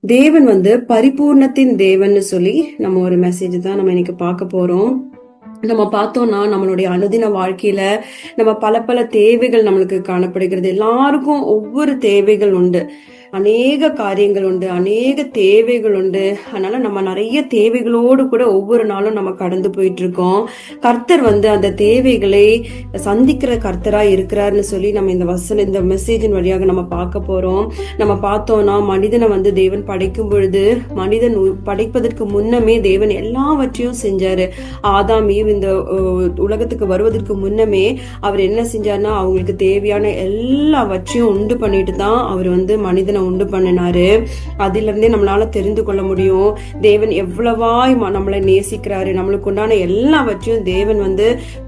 தேவன் பரிபூர்ணத்தின் தேவன்னு சொல்லி நம்ம ஒரு மெசேஜ் தான் நம்ம இன்னைக்கு பார்க்க போறோம். நம்ம பார்த்தோம்னா நம்மளுடைய அனுதின வாழ்க்கையில நம்ம பல பல தேவைகள் நம்மளுக்கு காணப்படுகிறது. எல்லாருக்கும் ஒவ்வொரு தேவைகள் உண்டு, அநேக காரியங்கள் உண்டு, அநேக தேவைகள் உண்டு. அதனால நம்ம நிறைய தேவைகளோடு கூட ஒவ்வொரு நாளும் நம்ம கடந்து போயிட்டு இருக்கோம். கர்த்தர் அந்த தேவைகளை சந்திக்கிற கர்த்தரா இருக்கிறாருன்னு சொல்லி நம்ம இந்த மெசேஜின் வழியாக நம்ம பார்க்க போறோம். நம்ம பார்த்தோம்னா மனிதனை தேவன் படைக்கும் பொழுது, மனிதன் படைப்பதற்கு முன்னமே தேவன் எல்லாவற்றையும் செஞ்சாரு. ஆதாம் ஈவ் இந்த உலகத்துக்கு வருவதற்கு முன்னமே அவர் என்ன செஞ்சாருன்னா அவங்களுக்கு தேவையான எல்லாவற்றையும் உண்டு பண்ணிட்டு தான் அவர் மனிதனை உண்டு பண்ணினாரு. அதுல இருந்தே நம்மளால தெரிந்து கொள்ள முடியும் தேவன் எவ்வளவாய் நம்மளை நேசிக்கிறாரு. நம்மளுக்கு உண்டான எல்லாவற்றையும் தேவன்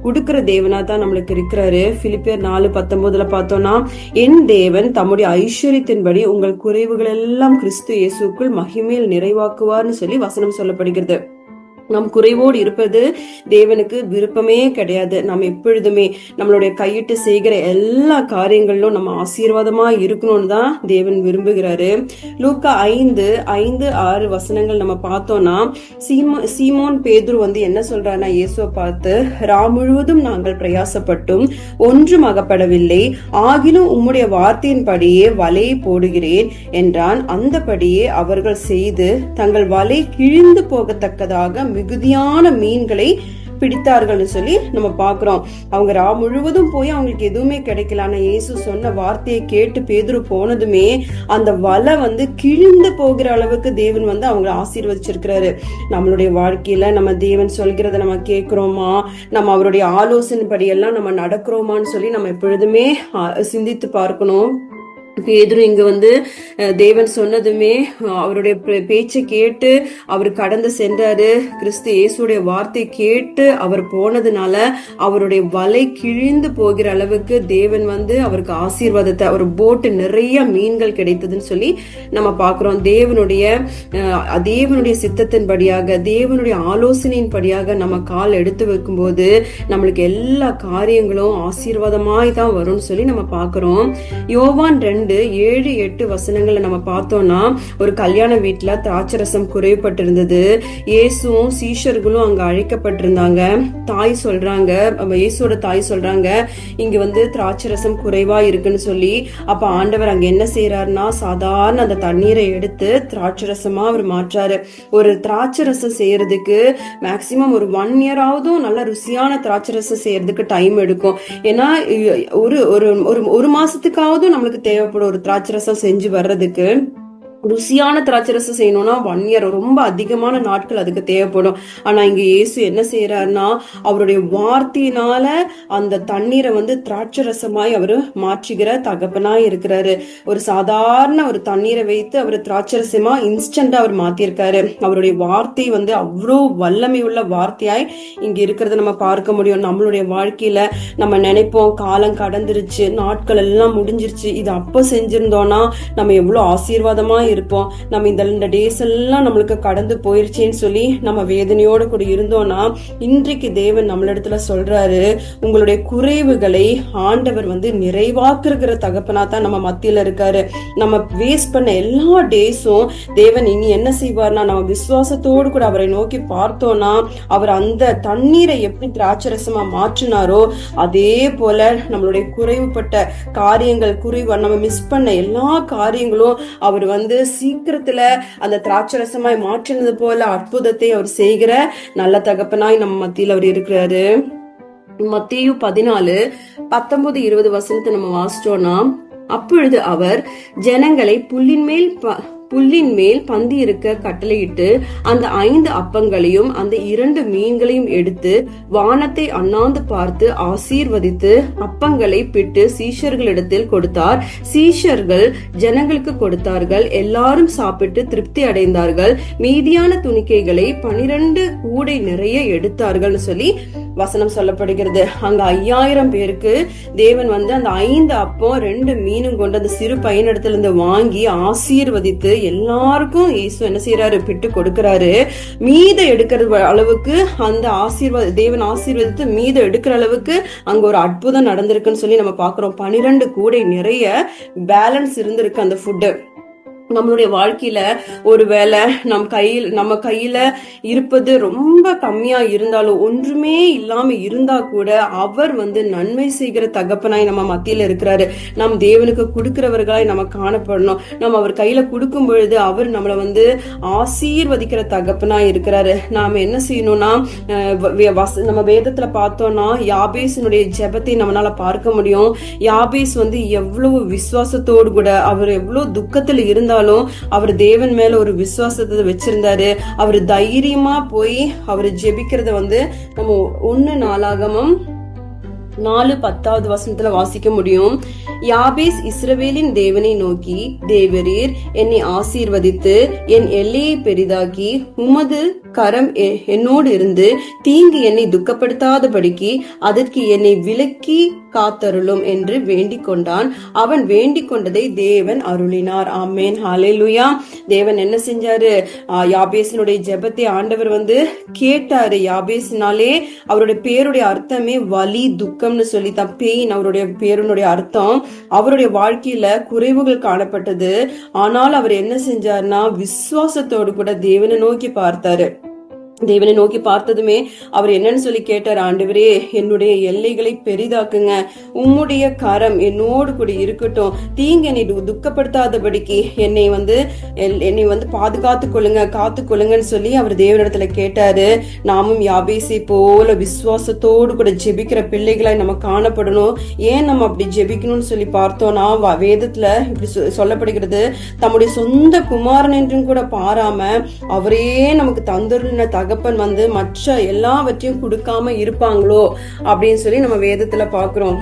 கொடுக்கிற தேவனா தான் நம்மளுக்கு இருக்கிறாரு. பிலிப்பியர் 4:19 பார்த்தோம்னா, என் தேவன் தம்முடைய ஐஸ்வர்யத்தின்படி உங்கள் குறைவுகள் எல்லாம் கிறிஸ்து இயேசுக்குள் மகிமையில் நிறைவாக்குவார்னு சொல்லி வசனம் சொல்லப்படுகிறது. நம் குறைவோடு இருப்பது தேவனுக்கு விருப்பமே கிடையாது. நம்ம எப்பொழுதுமே நம்மளுடைய கையிட்டு செய்கிற எல்லா காரியங்களிலும் நம்ம ஆசீர்வாதமா இருக்கணும்னு தான் தேவன் விரும்புகிறாரு. லூக்கா 5:5-6 வசனங்கள் நம்ம பார்த்தோம்னா, சீமோன் பேதுரு என்ன சொல்றாருன்னா, இயேசுவை பார்த்து, ராம் முழுவதும் நாங்கள் பிரயாசப்பட்டும் ஒன்றும் அகப்படவில்லை, ஆகிலும் உம்முடைய வார்த்தையின்படியே வலையை போடுகிறேன் என்றான். அந்தபடியே அவர்கள் செய்து தங்கள் வலை கிழிந்து போகத்தக்கதாக மிகுதியான மீன்களை பிடித்தார்கள் சொல்லி நம்ம பாக்குறோம். அவங்க ரா முழுவதும் போய் அவங்களுக்கு எதுவுமே கிடைக்கல. ஆனா இயேசு சொன்ன வார்த்தையை கேட்டு பேதுரு போனதுமே அந்த வலை கிழிந்து போகிற அளவுக்கு தேவன் அவங்களை ஆசீர்வதிச்சிருக்கிறாரு. நம்மளுடைய வாழ்க்கையில நம்ம தேவன் சொல்கிறத நம்ம கேட்கிறோமா, நம்ம அவருடைய ஆலோசனை படி எல்லாம் நம்ம நடக்கிறோமான்னு சொல்லி நம்ம எப்பொழுதுமே சிந்தித்து பார்க்கணும். பேதுரு இங்க தேவன் சொன்னதுமே அவருடைய பேச்சை கேட்டு அவர் கடந்து சென்றாரு. கிறிஸ்து இயேசுடைய வார்த்தை கேட்டு அவர் போனதுனால அவருடைய வலை கிழிந்து போகிற அளவுக்கு தேவன் அவருக்கு ஆசீர்வாதத்தை, அவர் போட்டு நிறைய மீன்கள் கிடைத்ததுன்னு சொல்லி நம்ம பாக்குறோம். தேவனுடைய சித்தத்தின் படியாக, தேவனுடைய ஆலோசனையின் படியாக நம்ம கால் எடுத்து வைக்கும் போது நம்மளுக்கு எல்லா காரியங்களும் ஆசீர்வாதமாய் தான் வரும்னு சொல்லி நம்ம பாக்குறோம். யோவான் 2:7-8 வசனங்களை நம்ம பார்த்தோம்னா, ஒரு கல்யாண வீட்டுல திராட்சரசம் குறைவுபட்டிருந்தது. இயேசுவும் சீஷர்களும் அங்க அழைக்கப்பட்டிருந்தாங்க. இயேசுவோட தாய் சொல்றாங்க, இங்க திராட்சரசம் குறைவா இருக்குன்னு சொல்லி. அப்ப ஆண்டவர் அங்க என்ன செய்யறாருன்னா, சாதாரண அந்த தண்ணீரை எடுத்து திராட்சரசமா அவர் மாற்றாரு. ஒரு திராட்சரசம் செய்யறதுக்கு மேக்சிமம் ஒரு 1 இயர் ஆவதும் நல்ல ருசியான திராட்சரசம் செய்யறதுக்கு டைம் எடுக்கும். ஏன்னா ஒரு மாசத்துக்காவதும் நம்மளுக்கு தேவைப்படும் ஒரு திராட்சரசம் செஞ்சு வர்றதுக்கு. ருசியான திராட்சரசம் செய்யணும்னா 1 இயர், ரொம்ப அதிகமான நாட்கள் அதுக்கு தேவைப்படும். ஆனா இங்க இயேசு என்ன செய்யறாருன்னா, அவருடைய வார்த்தையினால அந்த தண்ணீரை திராட்சரசமாய் அவரு மாற்றுகிற தகப்பனாய் இருக்கிறாரு. ஒரு சாதாரண ஒரு தண்ணீரை வைத்து அவர் திராட்சரசமா இன்ஸ்டன்டா அவர் மாத்திருக்காரு. அவருடைய வார்த்தை அவ்வளோ வல்லமை உள்ள வார்த்தையாய் இங்க இருக்கிறத நம்ம பார்க்க முடியும். நம்மளுடைய வாழ்க்கையில நம்ம நினைப்போம், காலம் கடந்துருச்சு, நாட்கள் எல்லாம் முடிஞ்சிருச்சு, இது அப்ப செஞ்சிருந்தோம்னா நம்ம எவ்வளவு ஆசீர்வாதமா இருப்போம், நம்ம இந்த டேஸ் எல்லாம் நம்மளுக்கு கடந்து போயிருச்சேன்னு சொல்லி நம்ம வேதனையோட கூட இருந்தோம்னா, இன்றைக்கு தேவன் நம்மளிடத்துல சொல்றாரு, உங்களுடைய குறைவுகளை ஆண்டவர் நிறைவாக்குற தகப்பனா தான் நம்ம மத்தியில இருக்காரு. நம்ம வேஸ்ட் பண்ண எல்லா டேஸும் தேவன் இனி என்ன செய்வார்னா, நம்ம விசுவாசத்தோடு கூட அவரை நோக்கி பார்த்தோம்னா, அவர் அந்த தண்ணீரை எப்படி திராட்சரசமா மாற்றினாரோ அதே போல நம்மளுடைய குறைவுபட்ட காரியங்கள், நம்ம மிஸ் பண்ண எல்லா காரியங்களும் அவர் சீக்கிரத்துல அந்த திராட்சரசமாய் மாற்றினது போல அற்புதத்தை அவர் செய்கிற நல்ல தகப்பனாய் நம்ம மத்தியில் அவர் இருக்கிறாரு. மத்தேயு 14:19-20 வசனத்தை நம்ம வாசிச்சோம்னா, அப்பொழுது அவர் ஜனங்களை புல்லின் மேல் பந்தி இருக்க கட்டளையிட்டு அந்த 5 அப்பங்களையும் அந்த 2 மீன்களையும் எடுத்து வானத்தை அண்ணாந்து பார்த்து ஆசீர்வதித்து அப்பங்களை பிட்டு சீஷர்களிடத்தில் கொடுத்தார். சீஷர்கள் ஜனங்களுக்கு கொடுத்தார்கள். எல்லாரும் சாப்பிட்டு திருப்தி அடைந்தார்கள். மீதியான துணிக்கைகளை 12 கூடை நிறைய எடுத்தார்கள் சொல்லி வசனம் சொல்லப்படுகிறது. அங்க 5000 பேருக்கு தேவன் அந்த 5 அப்பம் 2 மீனும் கொண்டு அந்த சிறு பையனிடத்துல இருந்து வாங்கி ஆசீர்வதித்து எல்லாருக்கும் இயேசு என்ன செய்யறாரு, பிட்டு கொடுக்கிறாரு. மீத எடுக்கிற அளவுக்கு அந்த தேவன் ஆசீர்வதித்து மீத எடுக்கிற அளவுக்கு அங்க ஒரு அற்புதம் நடந்திருக்குன்னு சொல்லி நம்ம பாக்குறோம். 12 கூடை நிறைய பேலன்ஸ் இருந்திருக்கு அந்த ஃபுட்டு. நம்மளுடைய வாழ்க்கையில ஒருவேளை நம்ம கையில இருப்பது ரொம்ப கம்மியா இருந்தாலும், ஒன்றுமே இல்லாம இருந்தா கூட அவர் நன்மை செய்கிற தகப்பனாய் நம்ம மத்தியில இருக்கிறாரு. நம் தேவனுக்கு கொடுக்கிறவர்களாய் நம்ம காணப்படணும். நம்ம அவர் கையில கொடுக்கும் பொழுது அவர் நம்மளை ஆசீர்வதிக்கிற தகப்பனாய் இருக்கிறாரு. நாம என்ன செய்யணும்னா, நம்ம வேதத்துல பார்த்தோம்னா யாபேசினுடைய ஜெபத்தை நம்மளால பார்க்க முடியும். யாபேஸ் எவ்வளவு விசுவாசத்தோடு கூட, அவர் எவ்வளவு துக்கத்துல இருந்தாலும் அவர் தேவன் மேல ஒரு விசுவாசத்தை வச்சிருந்தாரு. அவர் தைரியமா போய் அவர் ஜெபிக்கிறத நம்ம 1 நாளாகமம் 4:10 வாசிக்க முடியும். யாபேஸ் இஸ்ரவேலின் தேவனை நோக்கி, தேவரீர் என்னை ஆசீர்வதித்து என் எல்லையை பெரிதாக்கி உமது கரம் என்னோடு இருந்து தீங்கு என்னை துக்கப்படுத்தாதபடிக்கு அதற்கு என்னை விலக்கி காத்தருளும் என்று வேண்டிக் கொண்டான். அவன் வேண்டிக் கொண்டதை தேவன் அருளினார். ஆமேன், ஹல்லேலூயா. தேவன் என்ன செஞ்சாரு? யாபேசினுடைய ஜெபத்தை ஆண்டவர் கேட்டாரு. யாபேசினாலே அவருடைய பேருடைய அர்த்தமே வலி, துக்கம்னு சொல்லி தான். பெயின் அவருடைய பேருடைய அர்த்தம். அவருடைய வாழ்க்கையில குறைவுகள் காணப்பட்டது. ஆனால் அவர் என்ன செஞ்சார்னா, விசுவாசத்தோடு கூட தேவனை நோக்கி பார்த்தாரு. தேவனை நோக்கி பார்த்ததுமே அவர் என்னன்னு சொல்லி கேட்டார், ஆண்டவரே என்னுடைய எல்லைகளை பெரிதாக்குங்க, உம்முடைய கரம் என்னோடு கூட இருக்கட்டும், தீங்கு என்னை துக்கப்படுத்தாதபடிக்கு என்னை பாதுகாத்து கொள்ளுங்க, காத்து கொள்ளுங்கன்னு சொல்லி அவர் தேவனிடத்துல கேட்டாரு. நாமும் யாபேசை போல விசுவாசத்தோடு கூட ஜெபிக்கிற பிள்ளைகளாய் நம்ம காணப்படணும். ஏன் நம்ம அப்படி ஜெபிக்கணும்னு சொல்லி பார்த்தோம்னா, வேதத்துல இப்படி சொல்லப்படுகிறது, தம்முடைய சொந்த குமாரன் என்றும் கூட பாராம அவரே நமக்கு தந்துள்ள தகப்பன் மற்ற எல்லாவற்றையும் கொடுக்காம இருப்பாங்களோ அப்படின்னு சொல்லி நம்ம வேதத்துல பாக்குறோம்.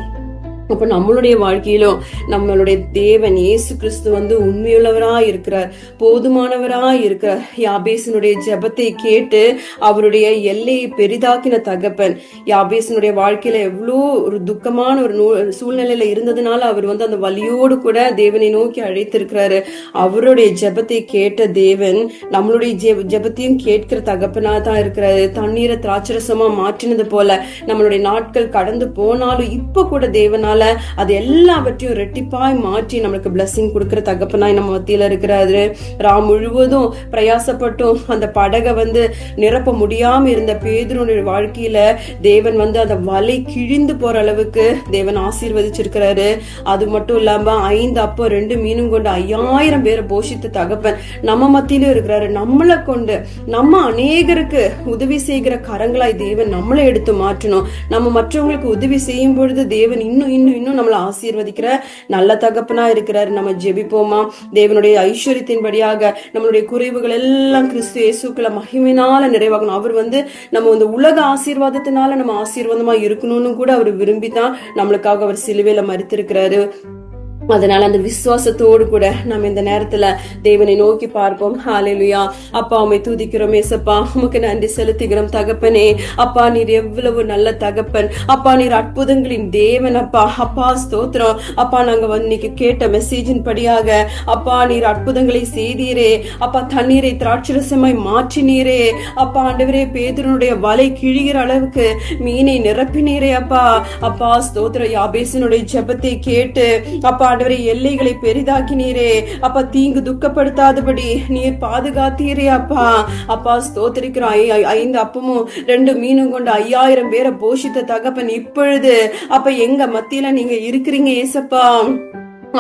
அப்ப நம்மளுடைய வாழ்க்கையிலும் நம்மளுடைய தேவன் இயேசு கிறிஸ்து உண்மையுள்ளவரா இருக்கிறார், போதுமானவரா இருக்கிறார். யாபேசினுடைய ஜெபத்தை கேட்டு அவருடைய எல்லையை பெரிதாக்கின தகப்பன். யாபேசினுடைய வாழ்க்கையில எவ்வளோ ஒரு துக்கமான ஒரு சூழ்நிலையில இருந்ததுனால அவர் அந்த வலியோடு கூட தேவனை நோக்கி அழைத்திருக்கிறாரு. அவருடைய ஜெபத்தை கேட்ட தேவன் நம்மளுடைய ஜெபத்தையும் கேட்கிற தகப்பனா தான் இருக்கிறாரு. தண்ணீரை திராட்சரசமா மாற்றினது போல நம்மளுடைய நாட்கள் கடந்து போனாலும் இப்ப கூட தேவனால அது எல்லாவற்றையும் ரெட்டிப்பாய் மாற்றி நம்மளுக்கு பிளஸிங் கொடுக்கிற தகப்பனாய் நம்ம மத்தியில இருக்கிறாரு. முழுவதும் பிரயாசப்பட்டும் அந்த படகை நிரப்ப முடியாம இருந்த பேதுருடைய வாழ்க்கையில தேவன் அந்த வலை கிழிந்து போற அளவுக்கு தேவன் ஆசீர்வதிச்சிருக்கிறாரு. அது மட்டும் இல்லாம 5 அப்போ 2 மீனும் கொண்டு 5000 பேரை போஷித்த தகப்பன் நம்ம மத்தியிலும் இருக்கிறாரு. நம்மளை கொண்டு நம்ம அநேகருக்கு உதவி செய்கிற கரங்களாய் தேவன் நம்மளை எடுத்து மாற்றணும். நம்ம மற்றவங்களுக்கு உதவி செய்யும் பொழுது தேவன் இன்னும் நம்மளை ஆசீர்வதிக்கிற நல்ல தகப்பனா இருக்கிறாரு. நம்ம ஜெபிப்போமா? தேவனுடைய ஐஸ்வர்யத்தின்படியாக நம்மளுடைய குறைவுகள் எல்லாம் கிறிஸ்து இயேசுக்குள்ள மகிமையினால நிறைவாகணும். அவர் நம்ம உலக ஆசீர்வாதத்தினால நம்ம ஆசீர்வாதமா இருக்கணும்னு கூட அவர் விரும்பிதான் நம்மளுக்காக அவர் சிலுவையில மரித்திருக்கிறாரு. அதனால அந்த விசுவாசத்தோடு கூட நம்ம இந்த நேரத்துல தேவனை நோக்கி பார்ப்போம். ஹல்லேலூயா. அப்பா உம்மை துதிக்கிறோம் ஏசப்பா, உமக்கு நன்றி செலுத்துகிறோம் தகப்பனே. அப்பா நீர் எவ்வளவு நல்ல தகப்பன். அப்பா நீர் அற்புதங்களின் தேவன். அப்பா ஸ்தோத்திரம். அப்பா நாங்க இன்னைக்கு கேட்ட மெசேஜின் படியாக அப்பா நீர் அற்புதங்களை செய்தீரே. அப்பா தண்ணீரை திராட்சரசமாய் மாற்றினீரே. அப்பா ஆண்டவரே பேதுருடைய வலை கிழிகிற அளவுக்கு மீனை நிரப்பினீரே. அப்பா ஸ்தோத்திரம். யாபேசினுடைய ஜெபத்தை கேட்டு அப்பா ஆண்டவரே எல்லைகளை பெரிதாக்கினீரே. அப்பா தீங்கு துக்கப்படுத்தாதபடி நீர் பாதுகாத்தீரே. அப்பா ஸ்தோத்திரிக்கிறோம். 5 அப்பமும் 2 மீனும் கொண்டு 5000 பேரை போஷித்த தகப்பன் இப்பொழுது அப்ப எங்க மத்தியில நீங்க இருக்கிறீங்க ஏசப்பா.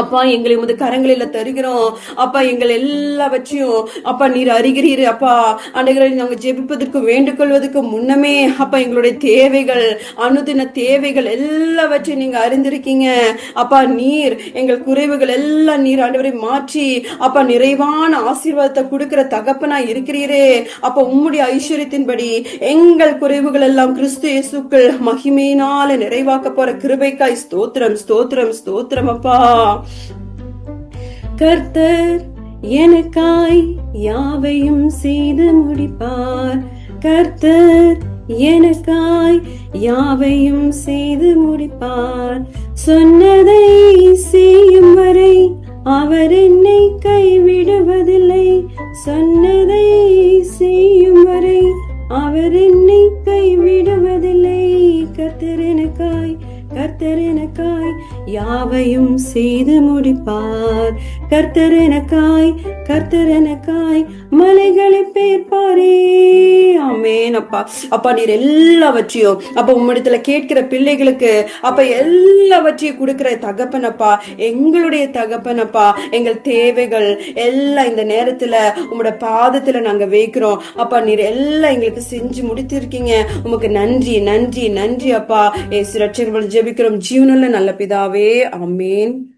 அப்பா எங்களை உமது கரங்களில தருகிறோம். அப்பா எங்கள் எல்லாவற்றையும் அப்பா நீர் அறிகிறீர். அப்பா ஆண்டவரே நாங்க ஜெபிப்பதற்கு வேண்டுகொள்வதற்கு முன்னமே அப்பா எங்களுடைய தேவைகள், அனுதின தேவைகள் எல்லாவற்றையும் நீங்க அறிந்திருக்கீங்க. அப்பா நீர் எங்கள் குறைவுகள் எல்லாம் நீர் ஆண்டவரை மாற்றி அப்பா நிறைவான ஆசீர்வாதத்தை கொடுக்கிற தகப்பனா இருக்கிறீரே. அப்பா உம்முடைய ஐஸ்வர்யத்தின்படி எங்கள் குறைவுகள் எல்லாம் கிறிஸ்து இயேசுக்குள் மகிமையினால நிறைவாக்க போற கிருபைக்காய் ஸ்தோத்திரம் ஸ்தோத்திரம் ஸ்தோத்திரம். அப்பா கர்த்தர் எனக்காய் யாவையும் செய்து முடிப்பார். கர்த்தர் எனக்காய் யாவையும் செய்து முடிப்பார். சொன்னதை செய்யும் வரை அவர் என்னை கைவிடுவதில்லை. சொன்னதை செய்யும் வரை அவர் என்னை கைவிடுவதில்லை. கர்த்தர் எனக்காய் யாவையும் செய்து முடிப்பார். கர்த்தர் எனக்காய் கர்த்தர் எனக்காய் மலைகளை பேர்ப்பாரே. ஆமென் அப்பா. அப்பா நீர் எல்லாவற்றையும் அப்ப உம்மிடத்துல கேட்கிற பிள்ளைகளுக்கு அப்ப எல்லாவற்றையும் கொடுக்கிற தகப்பனப்பா, எங்களுடைய தகப்பனப்பா. எங்கள் தேவைகள் எல்லாம் இந்த நேரத்துல உங்களோட பாதத்துல நாங்க வைக்கிறோம் அப்பா. நீர் எல்லாம் எங்களுக்கு செஞ்சு முடித்திருக்கீங்க. உமக்கு நன்றி நன்றி நன்றி அப்பா. ஏசு ரட்சகர் ஜெபிக்கிறோம் ஜீவனுள்ள நல்ல பிதாவே. ஆமென்.